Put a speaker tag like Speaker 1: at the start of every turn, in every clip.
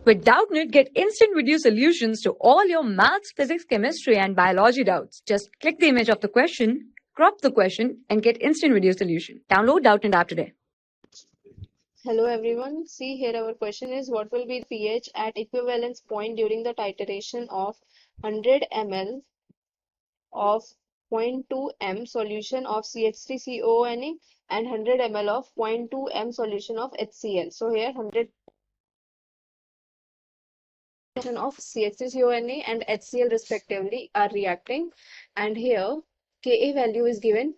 Speaker 1: With Doubtnut, get instant video solutions to all your maths, physics, chemistry, and biology doubts. Just click the image of the question, crop the question, and get instant video solution. Download Doubtnut app today.
Speaker 2: Hello everyone. See here our question is what will be the pH at equivalence point during the titration of 100 ml of 0.2 m solution of CH3COONa and 100 ml of 0.2 m solution of HCl. So here 100 of CH3COONa and HCl respectively are reacting, and here Ka value is given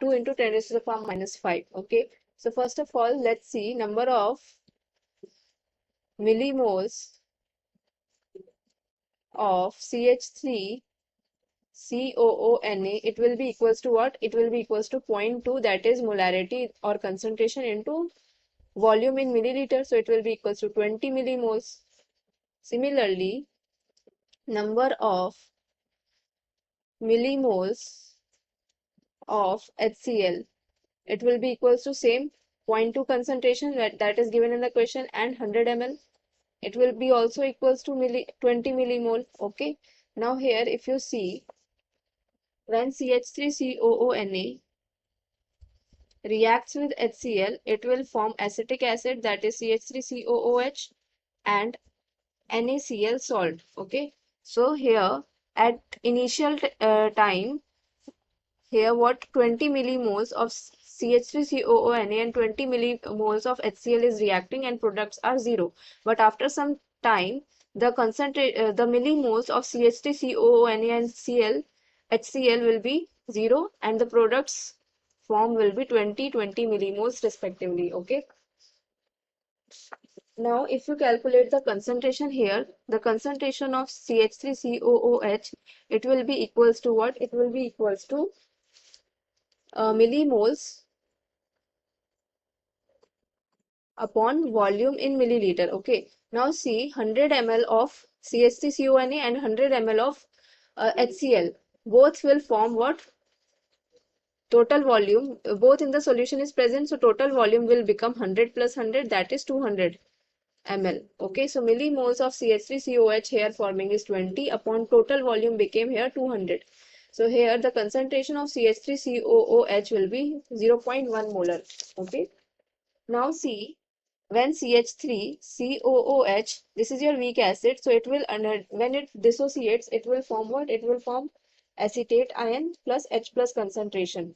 Speaker 2: 2 into 10 raised to the power minus 5. Okay, so first of all let's see number of millimoles of CH3COONa. It will be equals to what? It will be equals to 0.2, that is molarity or concentration into volume in milliliter, so it will be equals to 20 millimoles. Similarly, number of millimoles of HCl, it will be equals to same 0.2 concentration that is given in the question and 100 ml. It will be also equals to 20 millimole. Okay, now here if you see, when CH3COONa reacts with HCl, it will form acetic acid, that is CH3COOH, and NaCl salt. Okay, so here at initial time, here what 20 millimoles of CH3COONa and 20 millimoles of HCl is reacting and products are 0. But after some time, the millimoles of CH3COONa and HCl will be 0 and the products form will be 20 millimoles respectively. Okay. Now if you calculate the concentration here, the concentration of CH3COOH, it will be equals to what? It will be equals to millimoles upon volume in milliliter. Okay, now see 100 ml of CH3COONa and 100 ml of HCl, both will form what? Total volume, both in the solution is present, so total volume will become 100 plus 100, that is 200 ml. Okay, so millimoles of CH3COH here forming is 20 upon total volume became here 200. So here the concentration of CH3COOH will be 0.1 molar. Okay, now see, when CH3COOH, this is your weak acid, so it will when it dissociates, it will form what? It will form acetate ion plus H plus concentration.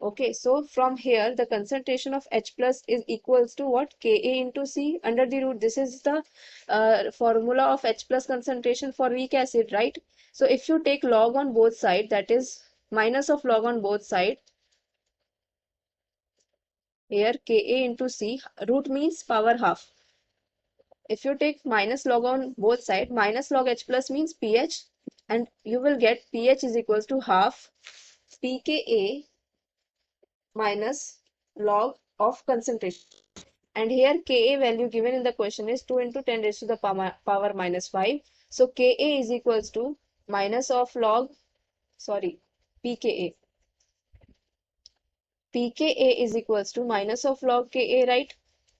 Speaker 2: Okay, so from here the concentration of H plus is equals to what? Ka into C under the root. This is the formula of H plus concentration for weak acid, right? So if you take log on both sides, that is minus of log on both sides, here Ka into C, root means power half. If you take minus log on both sides, minus log H plus means pH, and you will get pH is equals to half pKa minus log of concentration. And here Ka value given in the question is 2 into 10 raised to the power minus 5. So Ka is equals to minus of log, pKa. pKa is equals to minus of log Ka, right?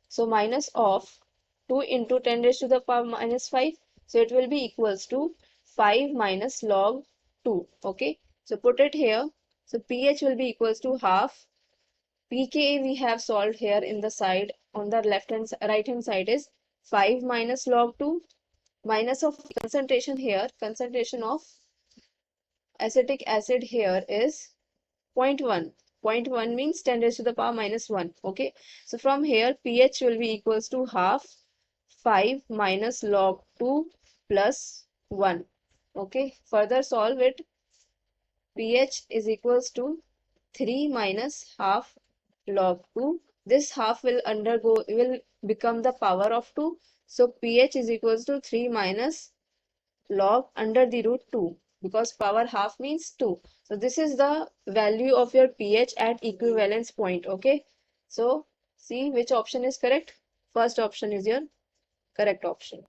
Speaker 2: So minus of 2 into 10 raised to the power minus 5. So it will be equals to 5 minus log 2. Okay, so put it here. So pH will be equals to half. pKa we have solved here in the side, on the right hand side is 5 minus log 2, minus of concentration here, concentration of acetic acid here is 0.1. 0.1 means 10 raised to the power minus 1. Okay, so from here pH will be equals to half 5 minus log 2 plus 1. Okay, further solve it. pH is equals to 3 minus half log 2. This half will become the power of 2. So pH is equals to 3 minus log under the root 2, because power half means 2. So this is the value of your pH at equivalence point. Okay, so see which option is correct. First option is your correct option.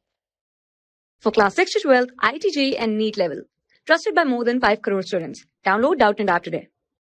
Speaker 1: For class 6 to 12, IIT JEE and NEET level. Trusted by more than 5 crore students. Download Doubtnut app today.